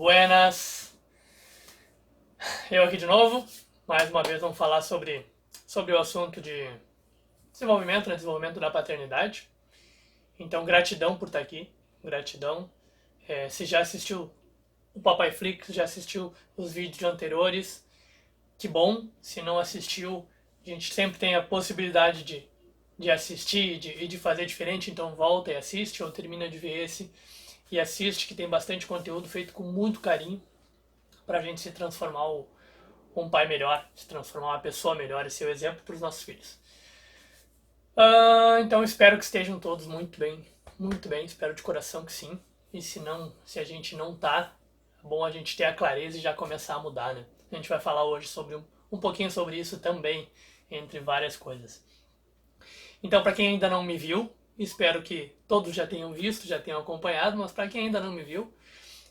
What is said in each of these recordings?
Buenas! Eu aqui de novo. Mais uma vez vamos falar sobre o assunto de desenvolvimento, né? Desenvolvimento da paternidade. Então, gratidão por estar aqui. Gratidão. Se já assistiu o Papai Flix, já assistiu os vídeos anteriores, que bom. Se não assistiu, a gente sempre tem a possibilidade de assistir e de fazer diferente. Então, volta e assiste ou termina de ver esse e assiste, que tem bastante conteúdo feito com muito carinho para a gente se transformar um pai melhor, se transformar uma pessoa melhor e ser o exemplo para os nossos filhos. Então espero que estejam todos muito bem, espero de coração que sim. E se não, se a gente não tá, é bom a gente ter a clareza e já começar a mudar, né? A gente vai falar hoje sobre um pouquinho sobre isso também, entre várias coisas. Então, para quem ainda não me viu, espero que todos já tenham visto, já tenham acompanhado, mas para quem ainda não me viu,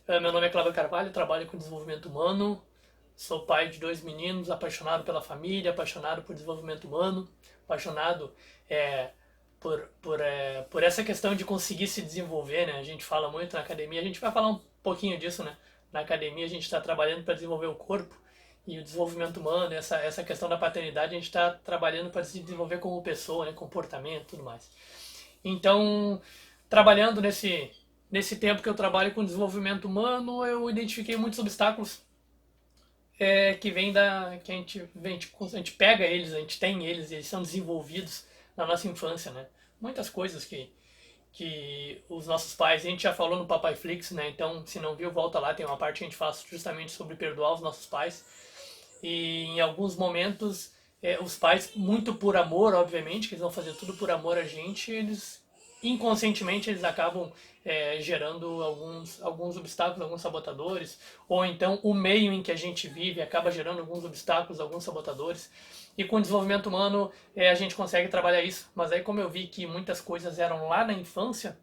meu nome é Cláudio Carvalho, trabalho com desenvolvimento humano, sou pai de 2 meninos, apaixonado pela família, apaixonado por desenvolvimento humano, apaixonado por essa questão de conseguir se desenvolver, né? A gente fala muito na academia, a gente vai falar um pouquinho disso, né? Na academia a gente está trabalhando para desenvolver o corpo e o desenvolvimento humano, essa questão da paternidade, a gente está trabalhando para se desenvolver como pessoa, né? Comportamento e tudo mais. Então, trabalhando nesse tempo que eu trabalho com desenvolvimento humano, eu identifiquei muitos obstáculos que vem que a gente pega eles, a gente tem eles, eles são desenvolvidos na nossa infância, né? Muitas coisas que os nossos pais, a gente já falou no Papai Flix, né? Então, se não viu, volta lá, tem uma parte que a gente fala justamente sobre perdoar os nossos pais. E em alguns momentos, os pais, muito por amor, obviamente, que eles vão fazer tudo por amor a gente, eles inconscientemente eles acabam gerando alguns obstáculos, alguns sabotadores, ou então o meio em que a gente vive acaba gerando alguns obstáculos, alguns sabotadores. E com o desenvolvimento humano a gente consegue trabalhar isso. Mas aí, como eu vi que muitas coisas eram lá na infância,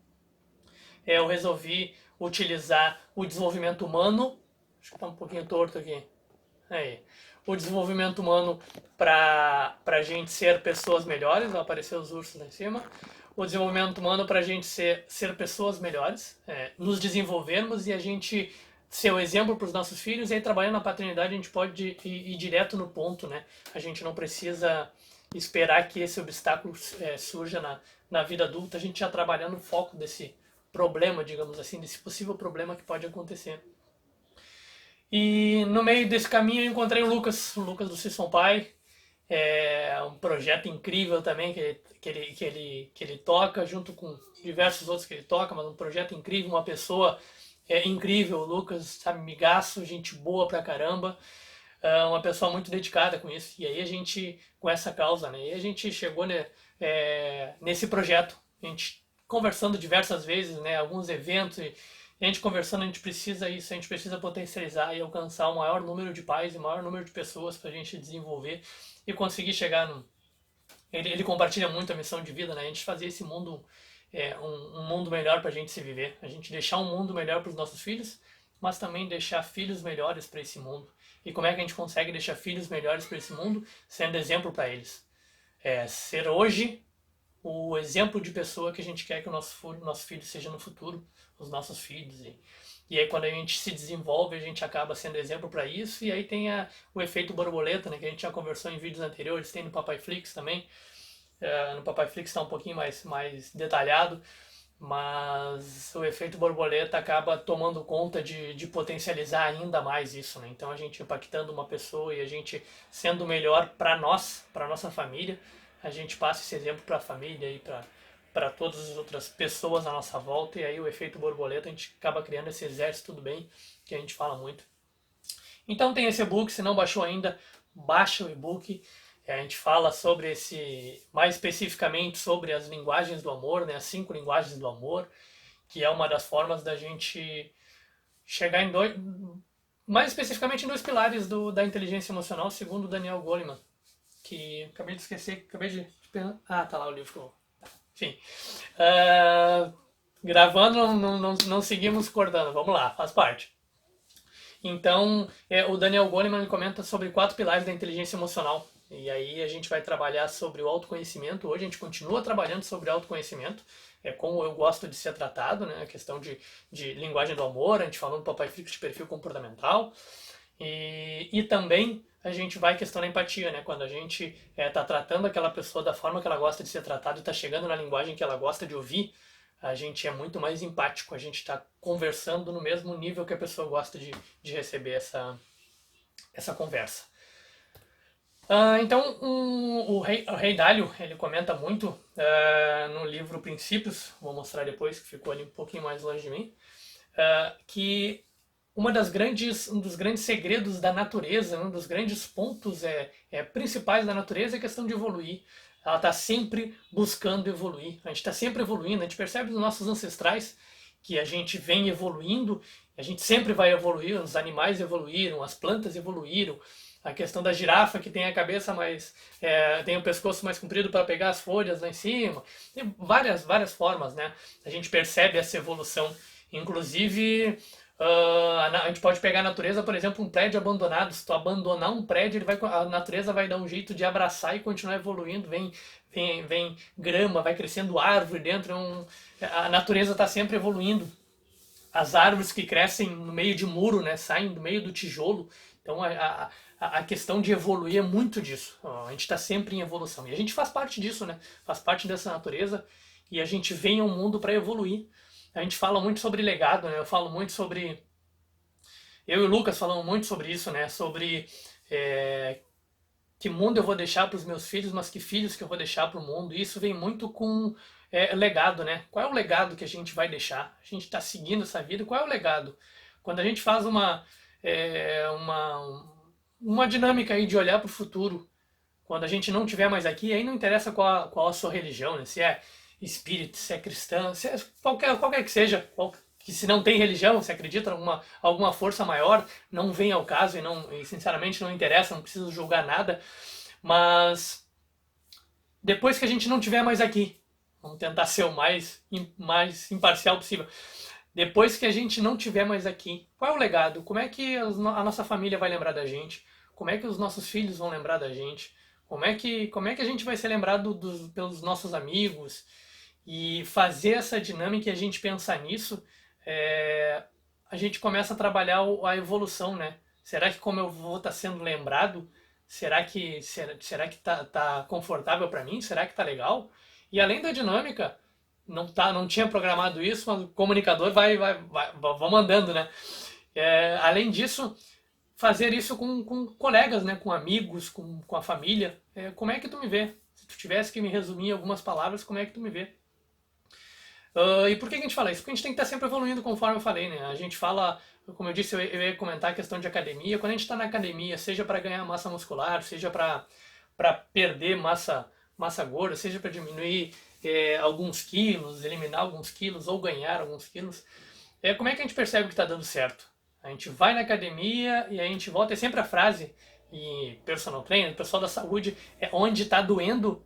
eu resolvi utilizar o desenvolvimento humano. Acho que está um pouquinho torto aqui. Aí. O desenvolvimento humano para a gente ser pessoas melhores. Vai aparecer os ursos lá em cima. O desenvolvimento humano para a gente ser pessoas melhores, nos desenvolvermos e a gente ser o exemplo para os nossos filhos. E aí, trabalhando na paternidade, a gente pode ir direto no ponto, né? A gente não precisa esperar que esse obstáculo surja na vida adulta. A gente já trabalhando no foco desse problema, digamos assim, desse possível problema que pode acontecer. E no meio desse caminho eu encontrei o Lucas do Sisson Pai. É um projeto incrível também que ele toca, junto com diversos outros que ele toca, mas um projeto incrível, uma pessoa incrível, o Lucas, sabe, migaço, gente boa pra caramba, uma pessoa muito dedicada com isso. E aí a gente, com essa causa, né, e a gente chegou, né, nesse projeto, a gente conversando diversas vezes, né, alguns eventos, e a gente conversando, a gente precisa isso, a gente precisa potencializar e alcançar o maior número de pais e o maior número de pessoas para a gente desenvolver e conseguir chegar no... Ele compartilha muito a missão de vida, né? A gente fazer esse mundo um mundo melhor para a gente se viver, a gente deixar um mundo melhor para os nossos filhos, mas também deixar filhos melhores para esse mundo. E como é que a gente consegue deixar filhos melhores para esse mundo? Sendo exemplo para eles. Ser hoje o exemplo de pessoa que a gente quer que o nosso filho seja no futuro, os nossos filhos. E aí, quando a gente se desenvolve, a gente acaba sendo exemplo para isso. E aí tem o efeito borboleta, né, que a gente já conversou em vídeos anteriores, tem no Papai Flix também. No Papai Flix está um pouquinho mais detalhado, mas o efeito borboleta acaba tomando conta de potencializar ainda mais isso, né? Então, a gente impactando uma pessoa e a gente sendo melhor para nós, para nossa família, a gente passa esse exemplo para a família e para todas as outras pessoas à nossa volta, e aí o efeito borboleta, a gente acaba criando esse exército, tudo bem, que a gente fala muito. Então tem esse e-book, se não baixou ainda, baixa o e-book. A gente fala sobre mais especificamente sobre as linguagens do amor, né, as 5 linguagens do amor, que é uma das formas da gente chegar em mais especificamente em 2 pilares da inteligência emocional, segundo Daniel Goleman, que acabei de esquecer, acabei de... tá lá o livro. Enfim, gravando não seguimos cortando, vamos lá, faz parte. Então, o Daniel Goleman comenta sobre 4 pilares da inteligência emocional. E aí a gente vai trabalhar sobre o autoconhecimento. Hoje a gente continua trabalhando sobre autoconhecimento. é como eu gosto de ser tratado, né? A questão de linguagem do amor, a gente falou no Papai Frico de perfil comportamental. E também a gente vai questão da empatia, né? Quando a gente está tratando aquela pessoa da forma que ela gosta de ser tratada e está chegando na linguagem que ela gosta de ouvir, a gente é muito mais empático, a gente está conversando no mesmo nível que a pessoa gosta de receber essa conversa. Então, o rei Dalio, ele comenta muito no livro Princípios, vou mostrar depois, que ficou ali um pouquinho mais longe de mim, que um dos grandes segredos da natureza, um dos grandes pontos principais da natureza é a questão de evoluir. Ela está sempre buscando evoluir. A gente está sempre evoluindo. A gente percebe nos nossos ancestrais que a gente vem evoluindo. A gente sempre vai evoluir. Os animais evoluíram, as plantas evoluíram. A questão da girafa que tem a cabeça tem o pescoço mais comprido para pegar as folhas lá em cima. Tem várias formas, né? A gente percebe essa evolução. Inclusive, a gente pode pegar a natureza, por exemplo, um prédio abandonado. Se tu abandonar um prédio, a natureza vai dar um jeito de abraçar e continuar evoluindo. Vem grama, vai crescendo árvore dentro. A natureza está sempre evoluindo. As árvores que crescem no meio de muro, né, saem do meio do tijolo. Então a questão de evoluir é muito disso. A gente está sempre em evolução. E a gente faz parte disso, né? Faz parte dessa natureza. E a gente vem ao mundo para evoluir. A gente fala muito sobre legado, né? Eu falo muito sobre... Eu e o Lucas falamos muito sobre isso, né? Sobre que mundo eu vou deixar para os meus filhos, mas que filhos que eu vou deixar para o mundo. E isso vem muito com legado, né? Qual é o legado que a gente vai deixar? A gente está seguindo essa vida, qual é o legado? Quando a gente faz uma dinâmica aí de olhar para o futuro, quando a gente não estiver mais aqui, aí não interessa qual a sua religião, né? Se é espírita, se é cristã, se é qualquer que seja, que se não tem religião, se acredita em alguma força maior, não vem ao caso e sinceramente não interessa, não preciso julgar nada, mas depois que a gente não estiver mais aqui, vamos tentar ser o mais imparcial possível. Depois que a gente não estiver mais aqui, qual é o legado? Como é que a nossa família vai lembrar da gente? Como é que os nossos filhos vão lembrar da gente? Como é que a gente vai ser lembrado pelos nossos amigos? E fazer essa dinâmica e a gente pensar nisso, a gente começa a trabalhar a evolução, né? Será que como eu vou estar sendo lembrado, será que tá confortável para mim? Será que tá legal? E além da dinâmica, não tinha programado isso, mas o comunicador vai mandando, né? Além disso, fazer isso com colegas, né? Com amigos, com a família. Como é que tu me vê? Se tu tivesse que me resumir em algumas palavras, como é que tu me vê? E por que a gente fala isso? Porque a gente tem que estar sempre evoluindo, conforme eu falei, né? A gente fala, como eu disse, eu ia comentar a questão de academia. Quando a gente está na academia, seja para ganhar massa muscular, seja para perder massa gorda, seja para diminuir alguns quilos, eliminar alguns quilos ou ganhar alguns quilos, como é que a gente percebe que está dando certo? A gente vai na academia e a gente volta, é sempre a frase, e personal trainer, pessoal da saúde, onde está doendo,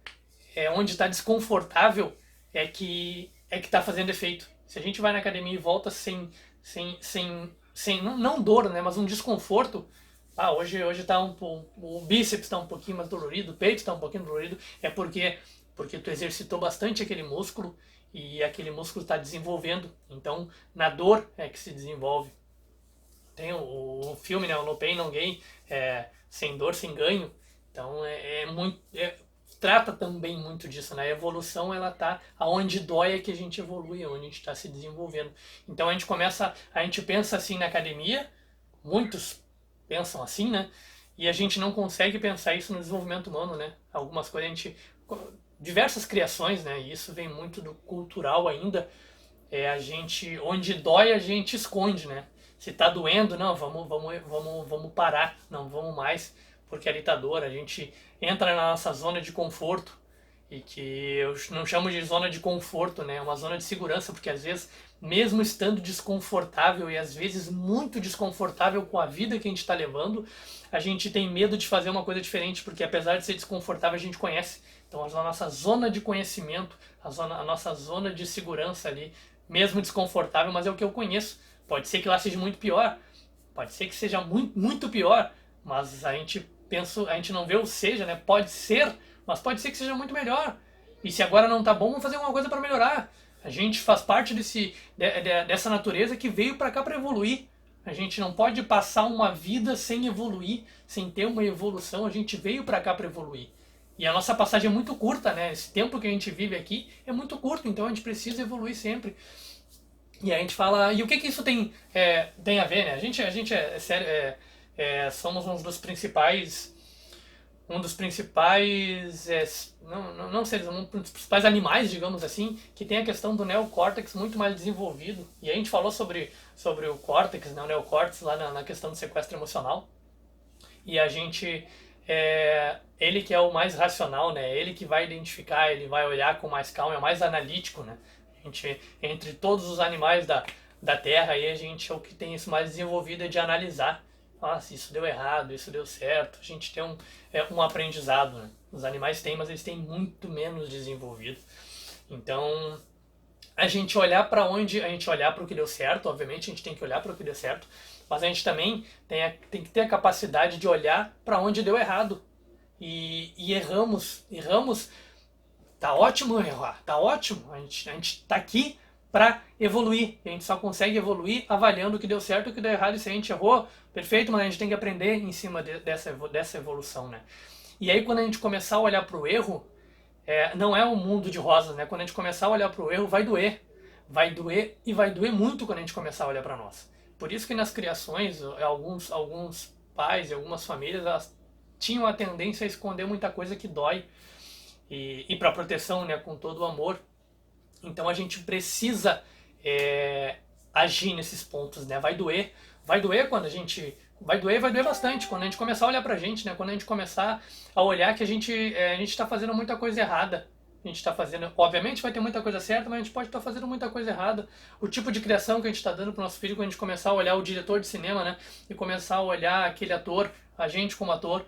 onde está desconfortável, que está fazendo efeito. Se a gente vai na academia e volta sem não dor, né, mas um desconforto, hoje tá o bíceps está um pouquinho mais dolorido, o peito está um pouquinho dolorido, porque tu exercitou bastante aquele músculo e aquele músculo está desenvolvendo. Então, na dor é que se desenvolve. Tem o filme, né, o No Pain, No Gain, sem dor, sem ganho. Então, trata também muito disso, né? A evolução, ela tá aonde dói é que a gente evolui, onde a gente está se desenvolvendo. Então, a gente pensa assim na academia, muitos pensam assim, né? E a gente não consegue pensar isso no desenvolvimento humano, né? Algumas coisas diversas criações, né? E isso vem muito do cultural ainda. Onde dói a gente esconde, né? Se tá doendo, não, vamos parar, não vamos mais, porque ali tá dor. A gente entra na nossa zona de conforto, e que eu não chamo de zona de conforto, né? É uma zona de segurança, porque às vezes, mesmo estando desconfortável e às vezes muito desconfortável com a vida que a gente está levando, a gente tem medo de fazer uma coisa diferente, porque apesar de ser desconfortável, a gente conhece. Então a nossa zona de conhecimento, a nossa zona de segurança ali, mesmo desconfortável, mas é o que eu conheço. Pode ser que lá seja muito pior, pode ser que seja muito, muito pior, mas a gente não vê o seja, né? Pode ser, mas pode ser que seja muito melhor. E se agora não tá bom, vamos fazer alguma coisa para melhorar. A gente faz parte dessa natureza que veio para cá para evoluir. A gente não pode passar uma vida sem evoluir, sem ter uma evolução. A gente veio para cá para evoluir. E a nossa passagem é muito curta, né? Esse tempo que a gente vive aqui é muito curto, então a gente precisa evoluir sempre. E a gente fala, e o que que isso tem a ver, né? A gente somos um dos principais, não seres, um dos principais animais, digamos assim, que tem a questão do neocórtex muito mais desenvolvido. E a gente falou sobre o córtex, né, o neocórtex lá na questão do sequestro emocional. E a gente, ele que é o mais racional, né, ele que vai identificar, ele vai olhar com mais calma, é o mais analítico, né. A gente, entre todos os animais da Terra, aí a gente é o que tem isso mais desenvolvido, é de analisar. Nossa, isso deu errado, isso deu certo. A gente tem um aprendizado, né? Os animais têm, mas eles têm muito menos desenvolvido. Então, a gente olhar para onde, a gente olhar para o que deu certo, obviamente a gente tem que olhar para o que deu certo, mas a gente também tem que ter a capacidade de olhar para onde deu errado. E erramos, tá ótimo errar, tá ótimo, a gente tá aqui para evoluir. A gente só consegue evoluir avaliando o que deu certo e o que deu errado. E se a gente errou, perfeito, mas a gente tem que aprender em cima dessa evolução, né? E aí quando a gente começar a olhar para o erro, não é um mundo de rosas, né? Quando a gente começar a olhar para o erro, vai doer. Vai doer e vai doer muito quando a gente começar a olhar para nós. Por isso que nas criações, alguns pais e algumas famílias, elas tinham a tendência a esconder muita coisa que dói. E para proteção, né, com todo o amor. Então a gente precisa agir nesses pontos, né? Vai doer quando a gente, vai doer bastante quando a gente começar a olhar pra gente, né? Quando a gente começar a olhar que a gente está fazendo muita coisa errada. A gente está fazendo, obviamente vai ter muita coisa certa, mas a gente pode estar fazendo muita coisa errada. O tipo de criação que a gente está dando para o nosso filho, quando a gente começar a olhar o diretor de cinema, né? E começar a olhar aquele ator, a gente como ator,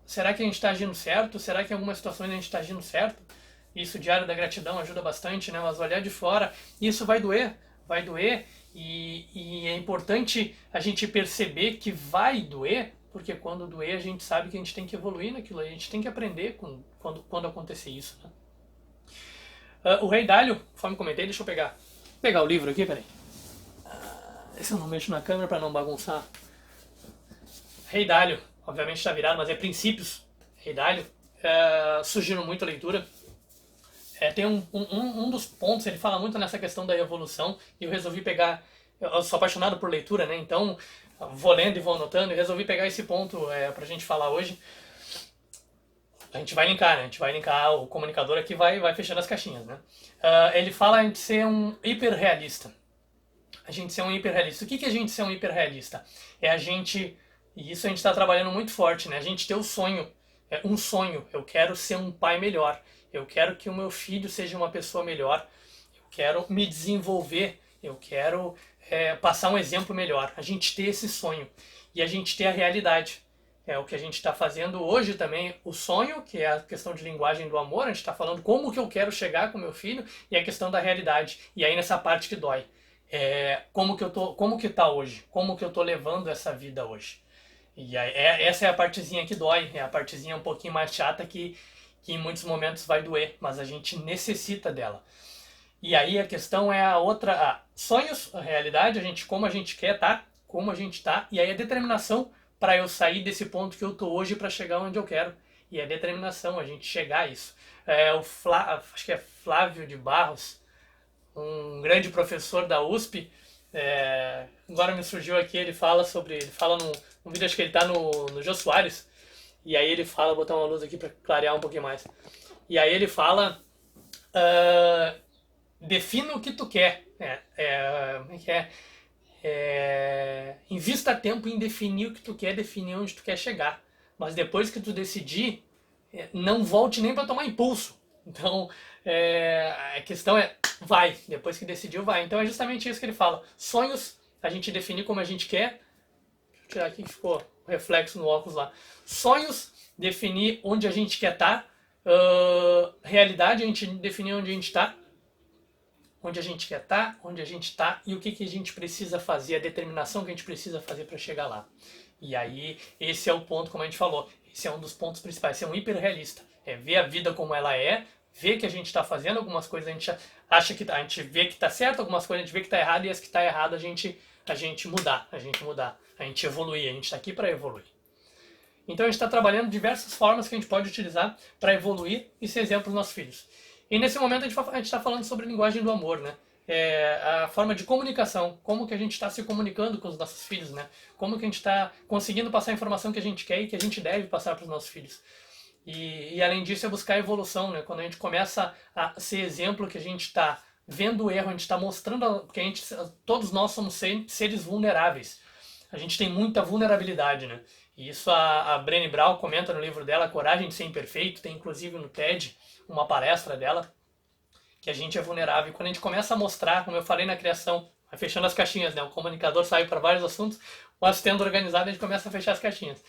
será que a gente está agindo certo? Será que em algumas situações a gente está agindo certo? Isso, Diário da Gratidão, ajuda bastante, né? Mas olhar de fora, isso vai doer, e é importante a gente perceber que vai doer, porque quando doer a gente sabe que a gente tem que evoluir naquilo, a gente tem que aprender quando acontecer isso, né? O Rei Dalio, conforme comentei, deixa eu pegar o livro aqui, peraí. Esse eu não mexo na câmera para não bagunçar. Rei Dalio, obviamente está virado, mas é Princípios, Rei Dalio. Sugiro muito a leitura. Tem um dos pontos, ele fala muito nessa questão da evolução, e eu resolvi pegar, eu sou apaixonado por leitura, né, então vou lendo e vou anotando, e resolvi pegar esse ponto pra gente falar hoje. A gente vai linkar, né, a gente vai linkar, o comunicador aqui vai fechando as caixinhas, né. Ele fala de ser um hiperrealista. A gente ser um hiperrealista. O que é a gente ser um hiperrealista? É a gente, e isso a gente está trabalhando muito forte, né, a gente ter o sonho, um sonho, eu quero ser um pai melhor. Eu quero que o meu filho seja uma pessoa melhor. Eu quero me desenvolver. Eu quero passar um exemplo melhor. A gente ter esse sonho. E a gente ter a realidade. É o que a gente está fazendo hoje também. O sonho, que é a questão de linguagem do amor. A gente está falando como que eu quero chegar com meu filho. E a questão da realidade. E aí nessa parte que dói. Como que tá hoje? Como que eu tô levando essa vida hoje? E aí, essa é a partezinha que dói. É a partezinha um pouquinho mais chata que em muitos momentos vai doer, mas a gente necessita dela. E aí a questão é a outra, sonhos, a realidade, como a gente quer tá, como a gente tá, e aí a determinação para eu sair desse ponto que eu tô hoje para chegar onde eu quero. E a determinação, a gente chegar a isso. Acho que é Flávio de Barros, um grande professor da USP, agora me surgiu aqui, ele fala no vídeo, acho que ele tá no Jô Soares, e aí ele fala, vou botar uma luz aqui para clarear um pouquinho mais. E aí ele fala, defina o que tu quer. Como é que invista tempo em definir o que tu quer, definir onde tu quer chegar. Mas depois que tu decidir, não volte nem para tomar impulso. Então, a questão vai. Depois que decidiu, vai. Então é justamente isso que ele fala. Sonhos, a gente definir como a gente quer. Deixa eu tirar aqui que ficou reflexo no óculos lá. Sonhos, definir onde a gente quer estar. Realidade, a gente definir onde a gente está. Onde a gente quer estar, onde a gente está e o que a gente precisa fazer, a determinação que a gente precisa fazer para chegar lá. E aí, esse é o ponto, como a gente falou, esse é um dos pontos principais, ser um hiperrealista. Ver a vida como ela é, ver que a gente está fazendo algumas coisas, acha que a gente vê que tá certo, algumas coisas a gente vê que tá errado, e as que tá errado a gente mudar, a gente evoluir, a gente tá aqui para evoluir. Então a gente está trabalhando diversas formas que a gente pode utilizar para evoluir e ser exemplo para os nossos filhos. E nesse momento a gente está falando sobre linguagem do amor, né? A forma de comunicação, como que a gente está se comunicando com os nossos filhos, né? Como que a gente está conseguindo passar a informação que a gente quer e que a gente deve passar para os nossos filhos. E além disso é buscar evolução, né? Quando a gente começa a ser exemplo, que a gente está vendo o erro, a gente está mostrando que todos nós somos seres vulneráveis. A gente tem muita vulnerabilidade, né? E isso a Brené Brown comenta no livro dela, Coragem de Ser Imperfeito, tem inclusive no TED uma palestra dela, que a gente é vulnerável. E quando a gente começa a mostrar, como eu falei na criação, vai fechando as caixinhas, né? O comunicador sai para vários assuntos, mas tendo organizado a gente começa a fechar as caixinhas.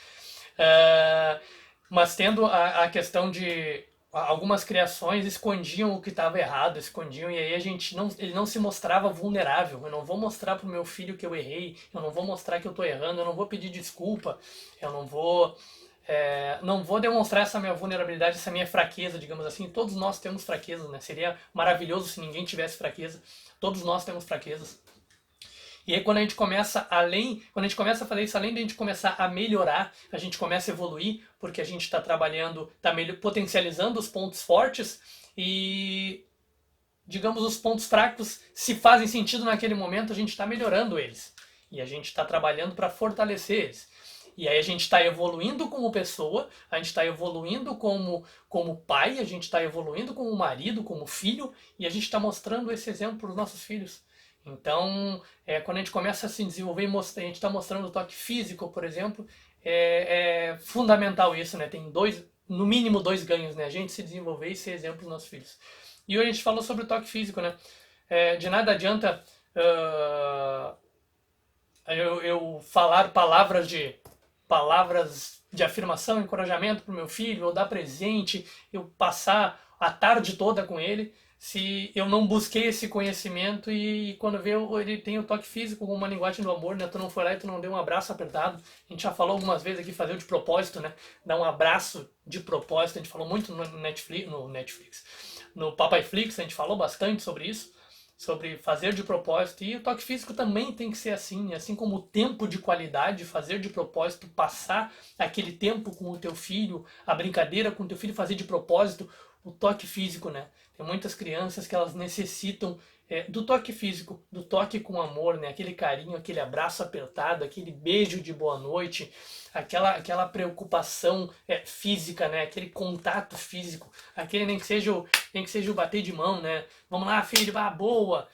Mas tendo a questão de algumas criações escondiam o que estava errado, escondiam, e aí ele não se mostrava vulnerável. Eu não vou mostrar pro meu filho que eu errei, eu não vou mostrar que eu estou errando, eu não vou pedir desculpa, eu não vou demonstrar essa minha vulnerabilidade, essa minha fraqueza, digamos assim. Todos nós temos fraquezas, né? Seria maravilhoso se ninguém tivesse fraqueza. Todos nós temos fraquezas. E aí quando a gente começa a fazer isso, além de a gente começar a melhorar, a gente começa a evoluir, porque a gente está trabalhando, potencializando os pontos fortes e, digamos, os pontos fracos, se fazem sentido naquele momento, a gente está melhorando eles. E a gente está trabalhando para fortalecer eles. E aí a gente está evoluindo como pessoa, a gente está evoluindo como pai, a gente está evoluindo como marido, como filho, e a gente está mostrando esse exemplo para os nossos filhos. Então, quando a gente começa a se desenvolver, a gente está mostrando o toque físico, por exemplo, é fundamental isso, né? Tem no mínimo dois ganhos, né? A gente se desenvolver e ser exemplo para os nossos filhos. E hoje a gente falou sobre o toque físico, né? De nada adianta eu falar palavras de afirmação, encorajamento para o meu filho, ou dar presente, eu passar a tarde toda com ele, se eu não busquei esse conhecimento e quando vê ele tem o toque físico com uma linguagem do amor, né? Tu não foi lá e tu não deu um abraço apertado. A gente já falou algumas vezes aqui, fazer o de propósito, né? Dar um abraço de propósito. A gente falou muito no Netflix. No Papai Flix a gente falou bastante sobre isso, sobre fazer de propósito. E o toque físico também tem que ser assim como o tempo de qualidade, fazer de propósito, passar aquele tempo com o teu filho, a brincadeira com o teu filho, fazer de propósito. O toque físico, né? Tem muitas crianças que elas necessitam do toque físico, do toque com amor, né? Aquele carinho, aquele abraço apertado, aquele beijo de boa noite, aquela preocupação física, né? Aquele contato físico, aquele nem que seja o bater de mão, né? Vamos lá, filho, boa.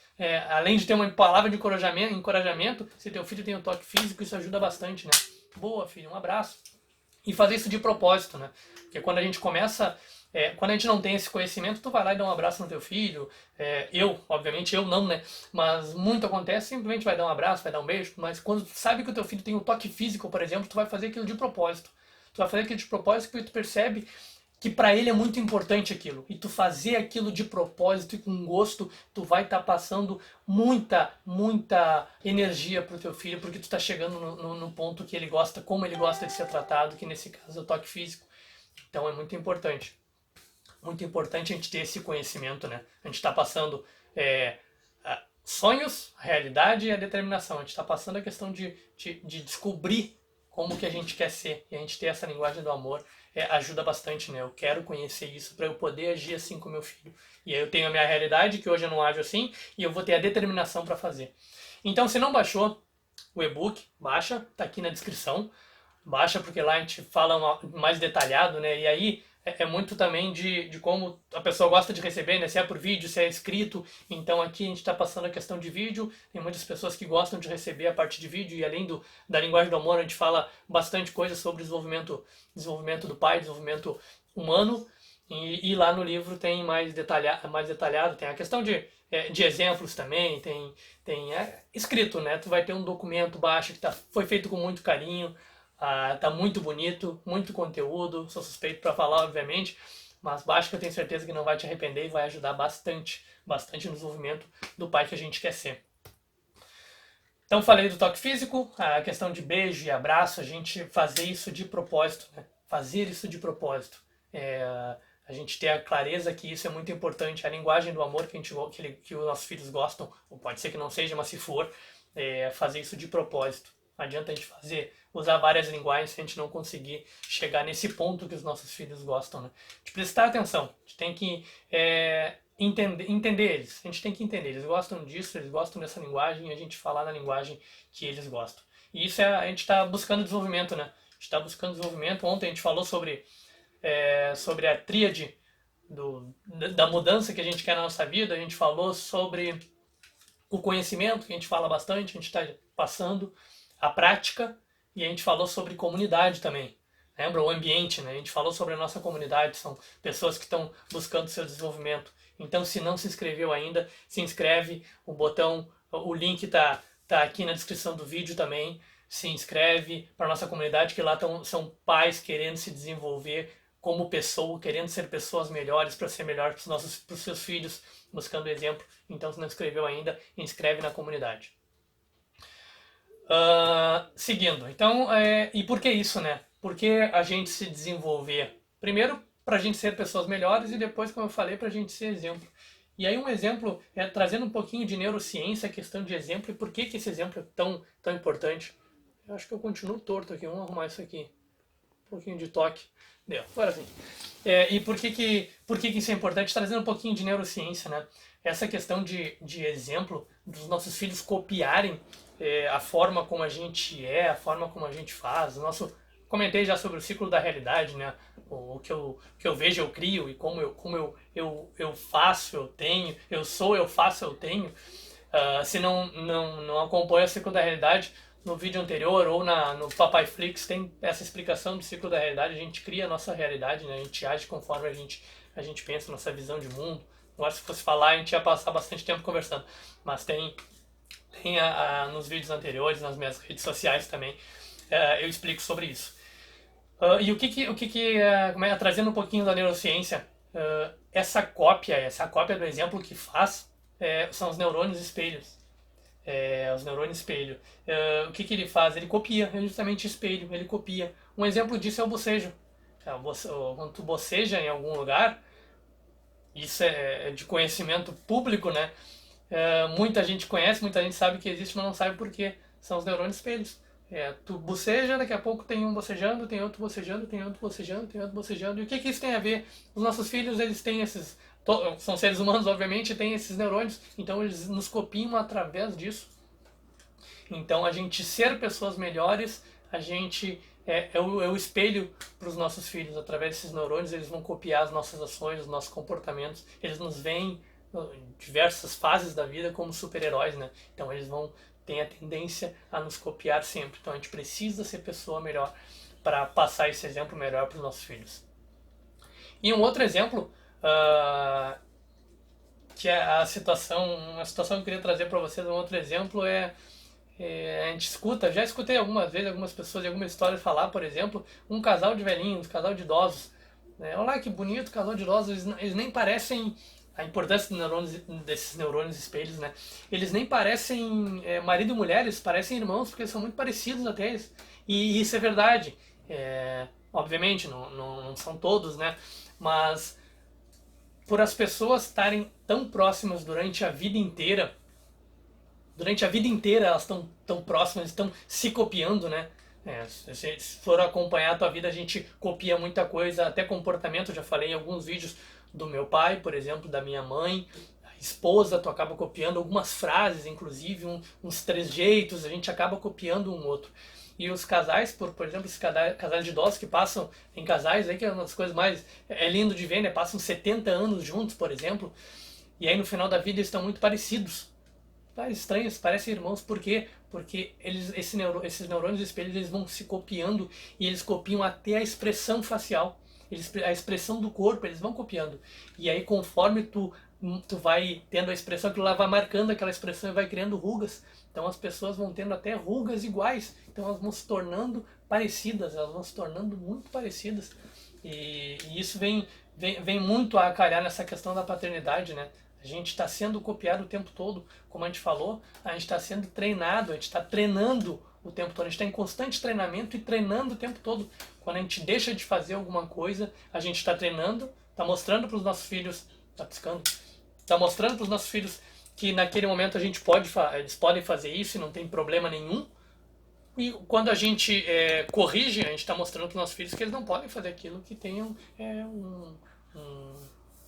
Além de ter uma palavra de encorajamento, se teu filho tem o toque físico, isso ajuda bastante, né? Boa, filho, um abraço. E fazer isso de propósito, né? Porque quando a gente começa... quando a gente não tem esse conhecimento, tu vai lá e dá um abraço no teu filho. Obviamente eu não, né? Mas muito acontece, simplesmente vai dar um abraço, vai dar um beijo. Mas quando tu sabe que o teu filho tem um toque físico, por exemplo, tu vai fazer aquilo de propósito. Tu vai fazer aquilo de propósito porque tu percebe que para ele é muito importante aquilo. E tu fazer aquilo de propósito e com gosto, tu vai estar passando muita energia pro teu filho, porque tu tá chegando no ponto que ele gosta, como ele gosta de ser tratado, que nesse caso é o toque físico. Então é muito importante. Muito importante a gente ter esse conhecimento, né? A gente está passando sonhos, a realidade e a determinação. A gente está passando a questão de descobrir como que a gente quer ser. E a gente ter essa linguagem do amor ajuda bastante, né? Eu quero conhecer isso para eu poder agir assim com meu filho. E aí eu tenho a minha realidade, que hoje eu não ajo assim, e eu vou ter a determinação para fazer. Então, se não baixou o e-book, baixa, tá aqui na descrição. Baixa porque lá a gente fala mais detalhado, né? E aí é muito também de como a pessoa gosta de receber, né? Se é por vídeo, se é escrito. Então aqui a gente está passando a questão de vídeo. Tem muitas pessoas que gostam de receber a parte de vídeo. E além da linguagem do amor, a gente fala bastante coisa sobre desenvolvimento do pai, desenvolvimento humano. E lá no livro tem mais detalhado. Tem a questão de exemplos também. Tem escrito, né? Tu vai ter um documento baixo que foi feito com muito carinho. Tá muito bonito, muito conteúdo, sou suspeito para falar, obviamente, mas baixa que eu tenho certeza que não vai te arrepender e vai ajudar bastante no desenvolvimento do pai que a gente quer ser. Então falei do toque físico, a questão de beijo e abraço, a gente fazer isso de propósito, né? Fazer isso de propósito. A gente ter a clareza que isso é muito importante, a linguagem do amor que os nossos filhos gostam, ou pode ser que não seja, mas se for, fazer isso de propósito. Não adianta a gente usar várias linguagens se a gente não conseguir chegar nesse ponto que os nossos filhos gostam, né? De prestar atenção, a gente tem que entender eles, a gente tem que entender, eles gostam disso, eles gostam dessa linguagem, e a gente falar na linguagem que eles gostam. E isso a gente está buscando desenvolvimento, né? A gente está buscando desenvolvimento. Ontem a gente falou sobre a tríade da mudança que a gente quer na nossa vida, a gente falou sobre o conhecimento, que a gente fala bastante, a gente está passando, a prática, e a gente falou sobre comunidade também. Lembra? O ambiente, né? A gente falou sobre a nossa comunidade, são pessoas que estão buscando seu desenvolvimento. Então, se não se inscreveu ainda, se inscreve, o link está aqui na descrição do vídeo também. Se inscreve para a nossa comunidade, que lá são pais querendo se desenvolver como pessoa, querendo ser pessoas melhores, para ser melhor para os seus filhos, buscando exemplo. Então, se não inscreveu ainda, inscreve na comunidade. Seguindo, então, e por que isso, né? Por que a gente se desenvolver? Primeiro, para a gente ser pessoas melhores, e depois, como eu falei, para a gente ser exemplo. E aí um exemplo, trazendo um pouquinho de neurociência, a questão de exemplo, e por que esse exemplo é tão importante. Eu acho que eu continuo torto aqui, vamos arrumar isso aqui. Um pouquinho de toque. Deu, agora sim. E por que isso é importante? Trazendo um pouquinho de neurociência, né? Essa questão de exemplo, dos nossos filhos copiarem a forma como a gente a forma como a gente faz. Comentei já sobre o ciclo da realidade, né? O que eu vejo, eu crio, e como eu faço, eu tenho, eu sou, eu faço, eu tenho. Se não acompanha o ciclo da realidade, no vídeo anterior ou no Papai Flix tem essa explicação do ciclo da realidade. A gente cria a nossa realidade, né? A gente age conforme a gente pensa, nossa visão de mundo. Agora, se fosse falar, a gente ia passar bastante tempo conversando. Mas tem nos vídeos anteriores, nas minhas redes sociais também, eu explico sobre isso. E trazendo um pouquinho da neurociência, essa cópia do exemplo que faz são os neurônios espelhos. Os neurônios espelho. O que ele faz? Ele copia, é justamente espelho, ele copia. Um exemplo disso é o bocejo. Quando tu boceja em algum lugar, isso é de conhecimento público, né? Muita gente conhece, muita gente sabe que existe, mas não sabe por quê. São os neurônios espelhos. Tu boceja, daqui a pouco tem um bocejando, tem outro bocejando, tem outro bocejando, tem outro bocejando. E o que isso tem a ver? Os nossos filhos, eles têm são seres humanos, obviamente, têm esses neurônios, então eles nos copiam através disso. Então, a gente ser pessoas melhores, a gente é o espelho para os nossos filhos. Através desses neurônios, eles vão copiar as nossas ações, os nossos comportamentos. Eles nos veem em diversas fases da vida como super-heróis, né? Então, eles têm a tendência a nos copiar sempre. Então, a gente precisa ser pessoa melhor para passar esse exemplo melhor para os nossos filhos. E um outro exemplo, que é uma situação que eu queria trazer para vocês, um outro exemplo a gente já escutei algumas vezes algumas pessoas em algumas histórias falar, por exemplo, um casal de velhinhos, um casal de idosos. Olha que bonito, casal de idosos, eles nem parecem, a importância desses neurônios espelhos, né? Eles nem parecem marido e mulher, eles parecem irmãos, porque são muito parecidos até eles. E isso é verdade. Obviamente, não são todos, né? Mas por as pessoas estarem tão próximas durante a vida inteira elas estão tão próximas, estão se copiando, né? Se for acompanhar a tua vida, a gente copia muita coisa, até comportamento. Eu já falei em alguns vídeos do meu pai, por exemplo, da minha mãe, a esposa, tu acaba copiando algumas frases, inclusive uns trejeitos, a gente acaba copiando um outro. E os casais, por exemplo, esses casais de idosos que passam em casais, aí que é uma das coisas mais lindo de ver, né? Passam 70 anos juntos, por exemplo, e aí no final da vida eles estão muito parecidos. Estranhos, parecem irmãos. Por quê? Porque esses neurônios espelhos, eles vão se copiando, e eles copiam até a expressão facial, a expressão do corpo, eles vão copiando. E aí, conforme tu vai tendo a expressão, aquilo lá vai marcando aquela expressão e vai criando rugas. Então as pessoas vão tendo até rugas iguais. Então elas vão se tornando parecidas, elas vão se tornando muito parecidas. E isso vem muito a calhar nessa questão da paternidade, né? A gente está sendo copiado o tempo todo, como a gente falou, a gente está sendo treinado, a gente está treinando o tempo todo, a gente está em constante treinamento e treinando o tempo todo. Quando a gente deixa de fazer alguma coisa, a gente está treinando Tá mostrando para os nossos filhos, tá piscando, tá mostrando para os nossos filhos que naquele momento a gente eles podem fazer isso e não tem problema nenhum. E quando a gente corrige, a gente está mostrando para os nossos filhos que eles não podem fazer aquilo que tenham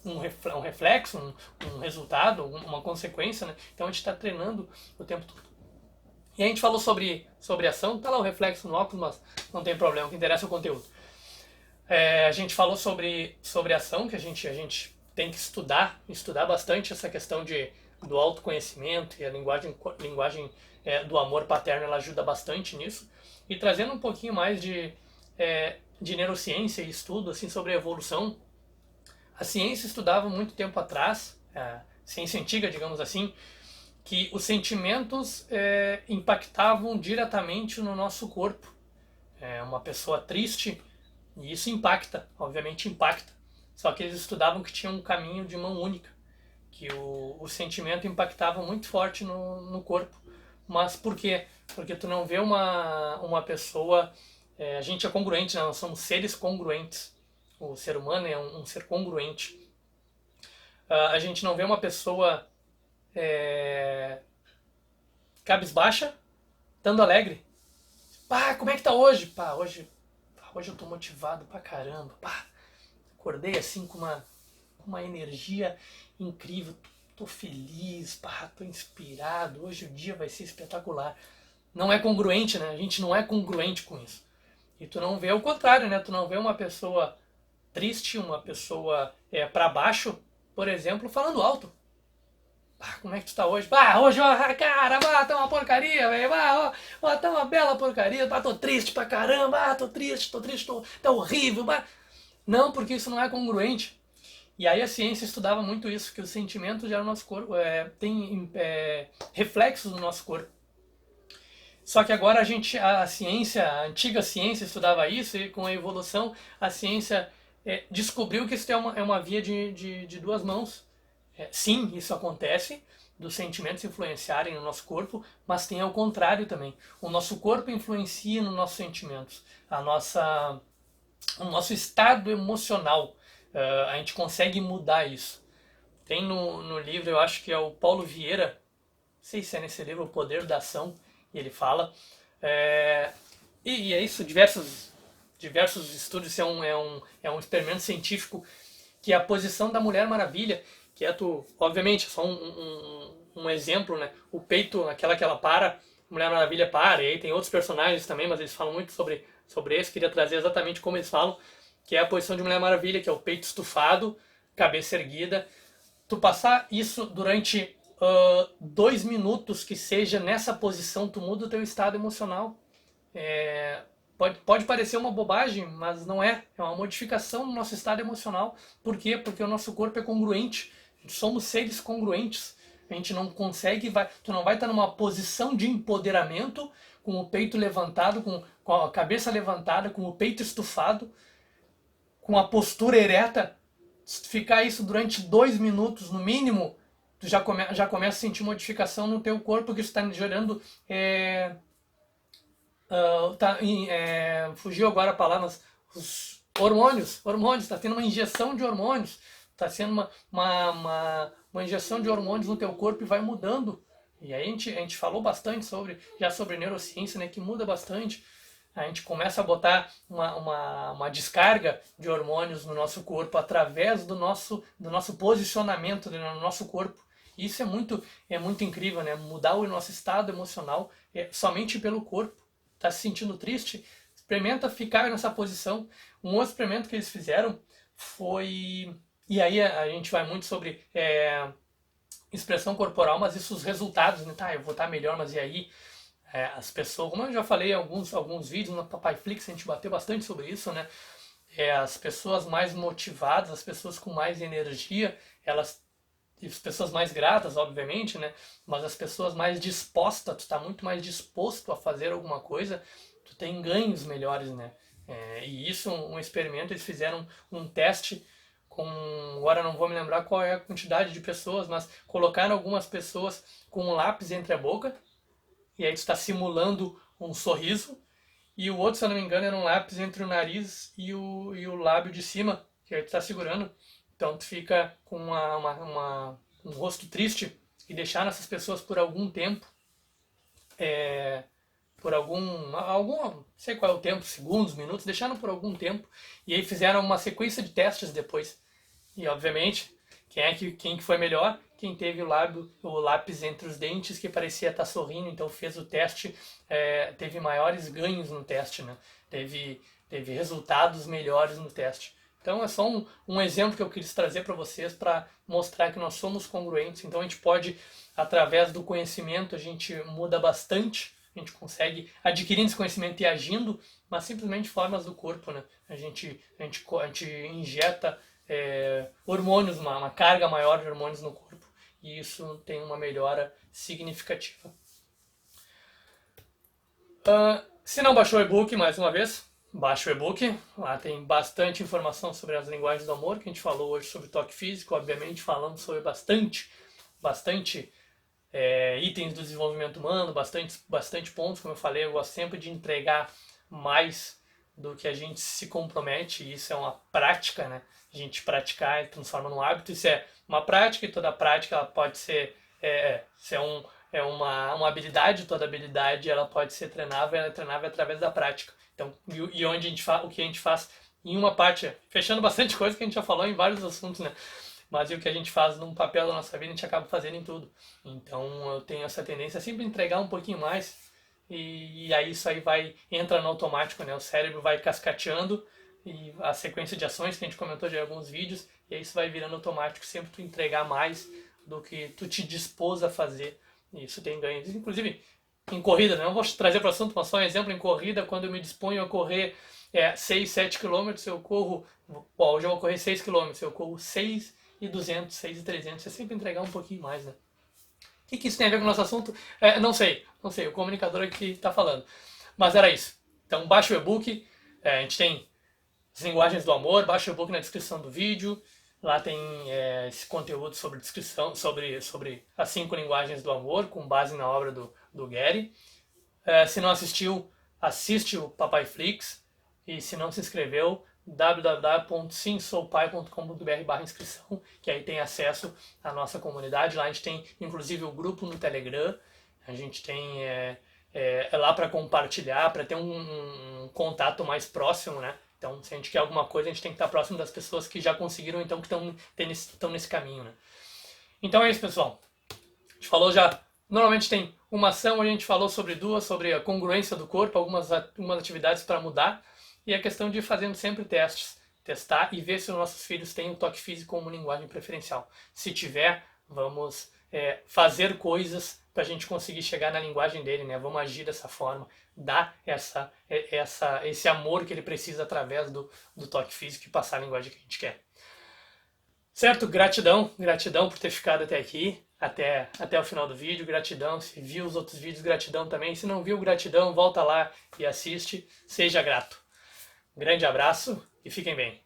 um reflexo, um resultado, uma consequência, né? Então a gente está treinando o tempo todo. E a gente falou sobre ação, tá lá o reflexo no óculos, mas não tem problema, o que interessa é o conteúdo. A gente falou sobre ação, que a gente tem que estudar bastante essa questão do autoconhecimento, e a linguagem do amor paterno, ela ajuda bastante nisso. E trazendo um pouquinho mais de neurociência e estudo assim, sobre a evolução, a ciência estudava muito tempo atrás, a ciência antiga, digamos assim, que os sentimentos impactavam diretamente no nosso corpo. Uma pessoa triste, e isso impacta, obviamente impacta. Só que eles estudavam que tinha um caminho de mão única, que o sentimento impactava muito forte no corpo. Mas por quê? Porque tu não vê uma pessoa... a gente é congruente, né? Nós somos seres congruentes. O ser humano é um ser congruente. A gente não vê uma pessoa cabisbaixa, estando alegre. Pá, como é que tá hoje? Pá, hoje eu tô motivado pra caramba. Pá, acordei assim com uma energia incrível. Tô feliz, pá, tô inspirado. Hoje o dia vai ser espetacular. Não é congruente, né? A gente não é congruente com isso. E tu não vê o contrário, né? Tu não vê uma pessoa triste, uma pessoa pra baixo, por exemplo, falando alto. Ah, como é que tu tá hoje? Ah, hoje, ó, cara, tá uma porcaria, velho. Ó, tá uma bela porcaria. Tô triste pra caramba. Tô triste, tá horrível. Não, porque isso não é congruente. E aí a ciência estudava muito isso, que os sentimentos geram no nosso corpo, tem reflexos no nosso corpo. Só que agora a antiga ciência estudava isso, e com a evolução a ciência descobriu que isso é uma via de duas mãos. Sim, isso acontece, dos sentimentos influenciarem no nosso corpo, mas tem ao contrário também. O nosso corpo influencia nos nossos sentimentos, o nosso estado emocional. A gente consegue mudar isso. Tem no livro, eu acho que é o Paulo Vieira, não sei se é nesse livro, O Poder da Ação, e ele fala. E é isso, diversos estudos, isso é um experimento científico, que é a posição da Mulher Maravilha, que obviamente, só um exemplo, né? O peito, aquela que ela para, Mulher Maravilha para, e aí tem outros personagens também, mas eles falam muito sobre esse, queria trazer exatamente como eles falam, que é a posição de Mulher Maravilha, que é o peito estufado, cabeça erguida. Tu passar isso durante 2 minutos, que seja nessa posição, tu muda o teu estado emocional. Pode parecer uma bobagem, mas não é. É uma modificação no nosso estado emocional. Por quê? Porque o nosso corpo é congruente. Somos seres congruentes. A gente não consegue, tu não vai estar numa posição de empoderamento, com o peito levantado, com a cabeça levantada, com o peito estufado, com a postura ereta. Se ficar isso durante 2 minutos no mínimo, tu já começa a sentir modificação no teu corpo, que está gerando... fugiu agora a palavra, mas os hormônios, está tendo uma injeção de hormônios, está sendo uma injeção de hormônios no teu corpo e vai mudando. E aí a gente falou bastante sobre neurociência, né, que muda bastante. A gente começa a botar uma descarga de hormônios no nosso corpo através do nosso posicionamento no nosso corpo. Isso é muito incrível, né? Mudar o nosso estado emocional somente pelo corpo. Tá se sentindo triste? Experimenta ficar nessa posição. Um outro experimento que eles fizeram foi... E aí a gente vai muito sobre expressão corporal, mas isso, os resultados, né? Tá, eu vou estar melhor, mas e aí? As pessoas, como eu já falei em alguns vídeos, no Papai Flix a gente bateu bastante sobre isso, né? As pessoas mais motivadas, as pessoas com mais energia, as pessoas mais gratas, obviamente, né? Mas as pessoas mais dispostas, tu tá muito mais disposto a fazer alguma coisa, tu tem ganhos melhores, né? E isso, um experimento, eles fizeram um teste agora não vou me lembrar qual é a quantidade de pessoas, mas colocaram algumas pessoas com um lápis entre a boca, e aí tu está simulando um sorriso, e o outro, se eu não me engano, era um lápis entre o nariz e o lábio de cima, que aí tu está segurando. Então tu fica com um rosto triste e deixaram essas pessoas por algum tempo, por não sei qual é o tempo, segundos, minutos, deixaram por algum tempo e aí fizeram uma sequência de testes depois. E obviamente, quem que foi melhor? Quem teve o lápis entre os dentes que parecia estar sorrindo, então fez o teste, teve maiores ganhos no teste, né? Teve resultados melhores no teste. Então é só um exemplo que eu quis trazer para vocês para mostrar que nós somos congruentes. Então a gente pode, através do conhecimento, a gente muda bastante, a gente consegue adquirindo esse conhecimento e agindo, mas simplesmente formas do corpo, né? A gente injeta hormônios, uma carga maior de hormônios no corpo, e isso tem uma melhora significativa. Se não baixou o e-book, mais uma vez, baixa o e-book. Lá tem bastante informação sobre as linguagens do amor, que a gente falou hoje sobre toque físico, obviamente falamos sobre bastante itens do desenvolvimento humano, bastante pontos, como eu falei, eu gosto sempre de entregar mais do que a gente se compromete, e isso é uma prática, né? A gente praticar e transforma num hábito, isso é uma prática, e toda prática ela pode ser, uma habilidade, toda habilidade ela pode ser treinável, ela é treinável através da prática. Então, e onde a gente o que a gente faz em uma parte, fechando bastante coisa que a gente já falou em vários assuntos, né? Mas o que a gente faz num papel da nossa vida, a gente acaba fazendo em tudo. Então eu tenho essa tendência a sempre entregar um pouquinho mais, e aí isso aí entra no automático, né? O cérebro vai cascateando, e a sequência de ações que a gente comentou de alguns vídeos, e aí isso vai virando automático, sempre tu entregar mais do que tu te dispôs a fazer. E isso tem ganhos. Inclusive, em corrida, né? Não vou trazer para o assunto, mas só um exemplo, em corrida, quando eu me disponho a correr 6, 7 km, eu corro, hoje eu vou correr 6 km, eu corro 6,200, 6,300, é sempre entregar um pouquinho mais, né? O que isso tem a ver com o nosso assunto? Não sei, o comunicador aqui está falando. Mas era isso. Então baixa o e-book, a gente tem as linguagens do amor, baixa o e-book na descrição do vídeo. Lá tem esse conteúdo sobre descrição, sobre as 5 linguagens do amor, com base na obra do Gary. Se não assistiu, assiste o Papai Flix. E se não se inscreveu, www.simsoupai.com.br/inscrição, que aí tem acesso à nossa comunidade. Lá a gente tem inclusive o grupo no Telegram, a gente tem lá para compartilhar, para ter um contato mais próximo, né? Então, se a gente quer alguma coisa, a gente tem que estar próximo das pessoas que já conseguiram, então que estão nesse caminho, né? Então é isso, pessoal. A gente falou já. Normalmente tem uma ação, a gente falou sobre duas, sobre a congruência do corpo, algumas atividades para mudar, e a questão de ir fazendo sempre testar e ver se os nossos filhos têm o toque físico como linguagem preferencial. Se tiver, vamos fazer coisas para a gente conseguir chegar na linguagem dele, né? Vamos agir dessa forma, dar esse amor que ele precisa através do toque físico e passar a linguagem que a gente quer. Certo? Gratidão por ter ficado até aqui, até o final do vídeo, gratidão. Se viu os outros vídeos, gratidão também. Se não viu, gratidão, volta lá e assiste. Seja grato. Grande abraço e fiquem bem.